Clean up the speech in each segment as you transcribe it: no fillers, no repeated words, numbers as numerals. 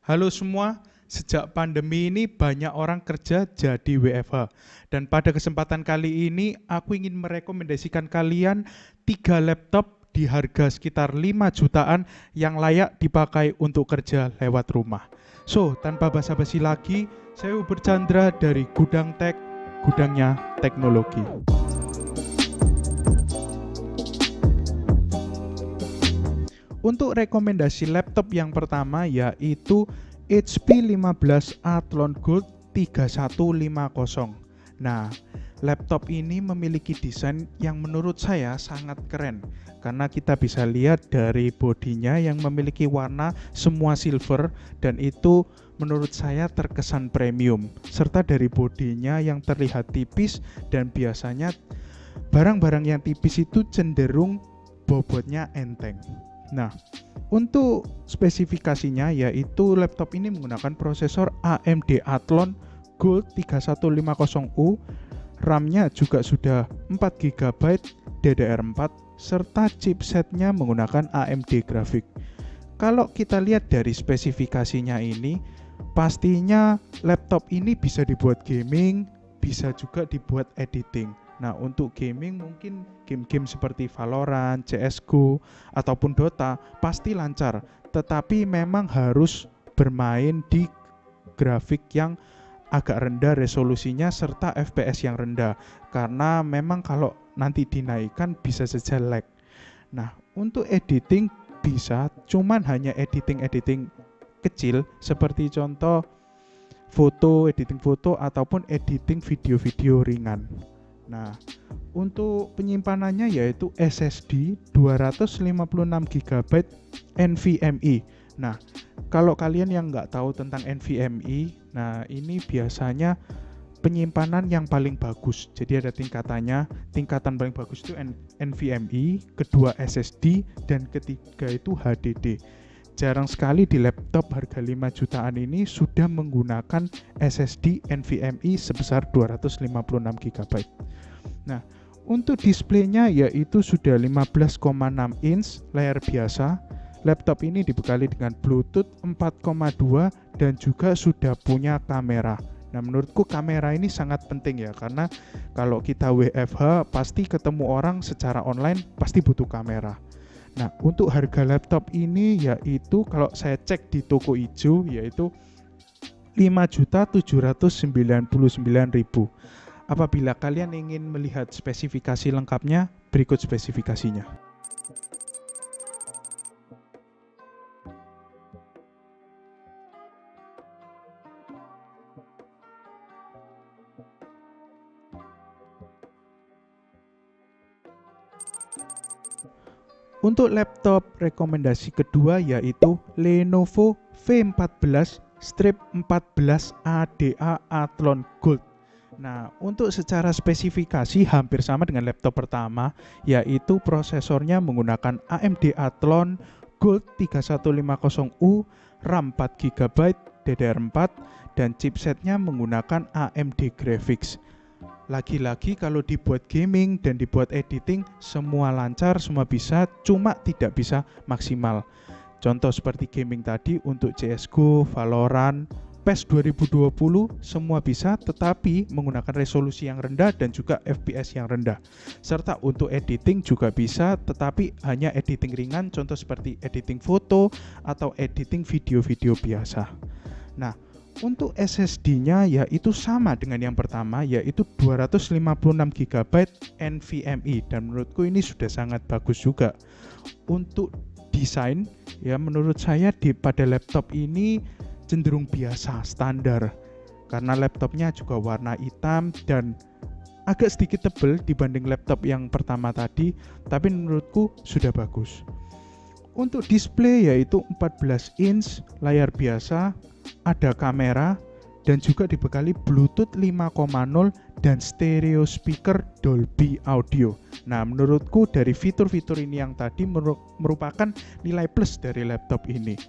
Halo semua, sejak pandemi ini banyak orang kerja jadi WFH. Dan pada kesempatan kali ini aku ingin merekomendasikan kalian 3 laptop di harga sekitar 5 jutaan yang layak dipakai untuk kerja lewat rumah. So, tanpa basa-basi lagi, saya Uber Chandra dari Gudang Tech, gudangnya teknologi. Untuk rekomendasi laptop yang pertama yaitu HP 15 Athlon Gold 3150. Nah, laptop ini memiliki desain yang menurut saya sangat keren karena kita bisa lihat dari bodinya yang memiliki warna semua silver dan itu menurut saya terkesan premium, serta dari bodinya yang terlihat tipis dan biasanya barang-barang yang tipis itu cenderung bobotnya enteng. Nah, untuk spesifikasinya yaitu laptop ini menggunakan prosesor AMD Athlon Gold 3150U, RAM-nya juga sudah 4GB DDR4 serta chipsetnya menggunakan AMD Graphic. Kalau kita lihat dari spesifikasinya ini, pastinya laptop ini bisa dibuat gaming, bisa juga dibuat editing. Nah, untuk gaming mungkin game-game seperti Valorant, CS:GO, ataupun Dota pasti lancar. Tetapi memang harus bermain di grafik yang agak rendah resolusinya serta FPS yang rendah. Karena memang kalau nanti dinaikkan bisa saja lag. Nah, untuk editing bisa, cuman hanya editing-editing kecil seperti contoh editing foto ataupun editing video-video ringan. Nah, untuk penyimpanannya yaitu SSD 256GB NVMe. Nah, kalau kalian yang nggak tahu tentang NVMe, nah ini biasanya penyimpanan yang paling bagus. Jadi ada tingkatannya. Tingkatan paling bagus itu NVMe, kedua SSD, dan ketiga itu HDD. Jarang sekali di laptop harga 5 jutaan ini sudah menggunakan SSD NVMe sebesar 256GB. Nah, untuk displaynya yaitu sudah 15,6 inch layar biasa. Laptop ini dibekali dengan Bluetooth 4,2 dan juga sudah punya kamera. Nah, menurutku kamera ini sangat penting ya, karena kalau kita WFH pasti ketemu orang secara online pasti butuh kamera. Nah, untuk harga laptop ini yaitu kalau saya cek di toko ijo yaitu 5.799.000. Apabila kalian ingin melihat spesifikasi lengkapnya, berikut spesifikasinya. Untuk laptop rekomendasi kedua yaitu Lenovo V14-14 ADA Athlon Gold. Nah, untuk secara spesifikasi hampir sama dengan laptop pertama, yaitu prosesornya menggunakan AMD Athlon Gold 3150U, RAM 4GB, DDR4, dan chipsetnya menggunakan AMD Graphics. Lagi-lagi kalau dibuat gaming dan dibuat editing, semua lancar, semua bisa, cuma tidak bisa maksimal. Contoh seperti gaming tadi untuk CS:GO, Valorant, PES 2020 semua bisa, tetapi menggunakan resolusi yang rendah dan juga FPS yang rendah. Serta untuk editing juga bisa, tetapi hanya editing ringan, contoh seperti editing foto atau editing video-video biasa. Nah, untuk SSD-nya yaitu sama dengan yang pertama, yaitu 256GB NVMe, dan menurutku ini sudah sangat bagus juga. Untuk desain ya menurut saya pada laptop ini cenderung biasa, standar, karena laptopnya juga warna hitam dan agak sedikit tebal dibanding laptop yang pertama tadi, tapi menurutku sudah bagus. Untuk display yaitu 14 inch layar biasa, ada kamera dan juga dibekali Bluetooth 5.0 dan stereo speaker Dolby Audio. Nah, menurutku dari fitur-fitur ini yang tadi merupakan nilai plus dari laptop ini.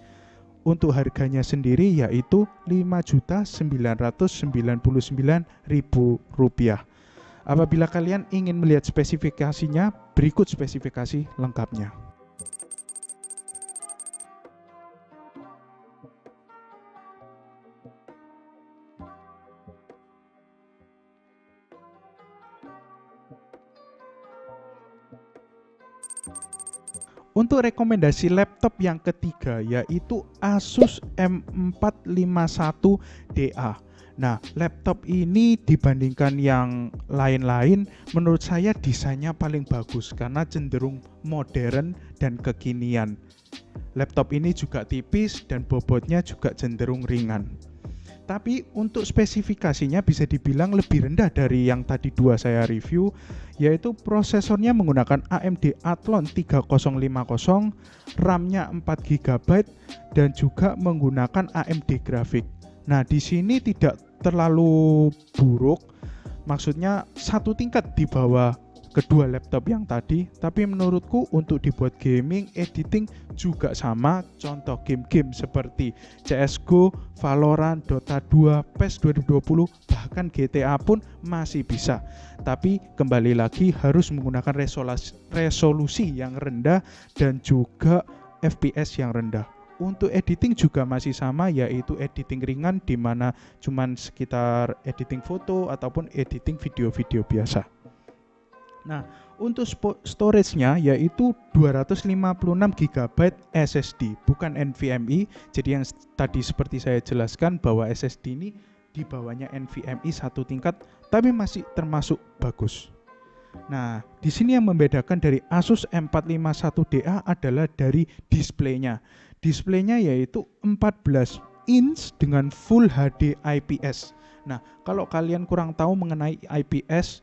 Untuk harganya sendiri yaitu Rp5.999.000. Apabila kalian ingin melihat spesifikasinya, berikut spesifikasi lengkapnya. Untuk rekomendasi laptop yang ketiga yaitu Asus M451DA. Nah, laptop ini dibandingkan yang lain-lain menurut saya desainnya paling bagus karena cenderung modern dan kekinian. Laptop ini juga tipis dan bobotnya juga cenderung ringan. Tapi untuk spesifikasinya bisa dibilang lebih rendah dari yang tadi dua saya review, yaitu prosesornya menggunakan AMD Athlon 3050, RAM-nya 4 GB dan juga menggunakan AMD Graphic. Nah, di sini tidak terlalu buruk, maksudnya satu tingkat di bawah kedua laptop yang tadi, tapi menurutku untuk dibuat gaming, editing juga sama. Contoh game-game seperti CSGO, Valorant, Dota 2, PES 2020, bahkan GTA pun masih bisa. Tapi kembali lagi harus menggunakan resolusi yang rendah dan juga FPS yang rendah. Untuk editing juga masih sama, yaitu editing ringan di mana cuman sekitar editing foto ataupun editing video-video biasa. Nah, untuk storage-nya yaitu 256 GB SSD, bukan NVMe. Jadi yang tadi seperti saya jelaskan bahwa SSD ini di bawahnya NVMe satu tingkat, tapi masih termasuk bagus. Nah, di sini yang membedakan dari Asus M451DA adalah dari displaynya. Displaynya yaitu 14 inch dengan Full HD IPS. Nah, kalau kalian kurang tahu mengenai IPS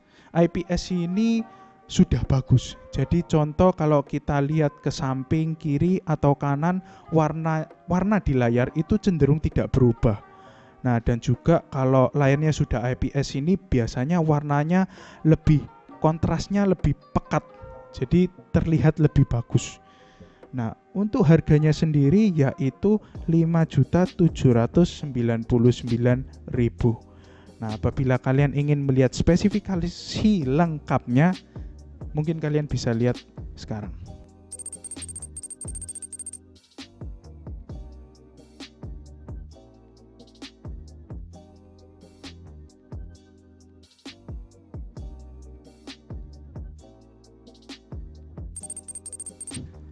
ini sudah bagus. Jadi contoh kalau kita lihat ke samping, kiri atau kanan, warna di layar itu cenderung tidak berubah. Nah, dan juga kalau layarnya sudah IPS ini biasanya warnanya kontrasnya lebih pekat. Jadi terlihat lebih bagus. Nah, untuk harganya sendiri yaitu 5.799.000. Nah, apabila kalian ingin melihat spesifikasi lengkapnya, mungkin kalian bisa lihat sekarang.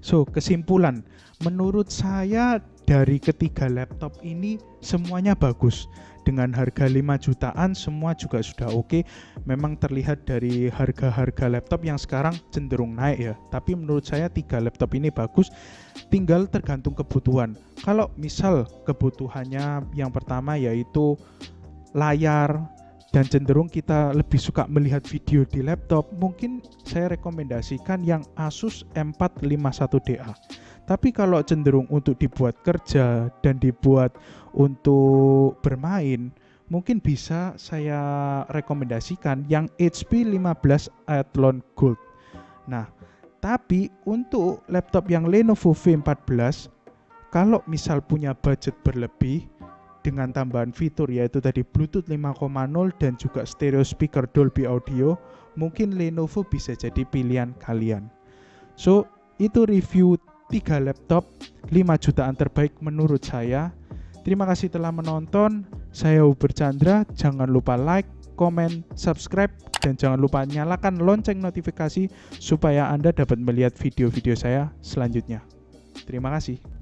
So, kesimpulan, menurut saya dari ketiga laptop ini semuanya bagus. Dengan harga 5 jutaan semua juga sudah oke. Memang terlihat dari harga-harga laptop yang sekarang cenderung naik ya. Tapi menurut saya 3 laptop ini bagus. Tinggal tergantung kebutuhan. Kalau misal kebutuhannya yang pertama yaitu layar dan cenderung kita lebih suka melihat video di laptop, mungkin saya rekomendasikan yang Asus M451DA. Tapi kalau cenderung untuk dibuat kerja dan dibuat untuk bermain, mungkin bisa saya rekomendasikan yang HP 15 Athlon Gold. Nah, tapi untuk laptop yang Lenovo V14, kalau misal punya budget berlebih dengan tambahan fitur yaitu tadi Bluetooth 5.0 dan juga stereo speaker Dolby Audio, mungkin Lenovo bisa jadi pilihan kalian. So, itu review 3 laptop 5 jutaan terbaik menurut saya. Terima kasih telah menonton. Saya Hubert Chandra. Jangan lupa like, komen, subscribe, dan jangan lupa nyalakan lonceng notifikasi supaya Anda dapat melihat video-video saya selanjutnya. Terima kasih.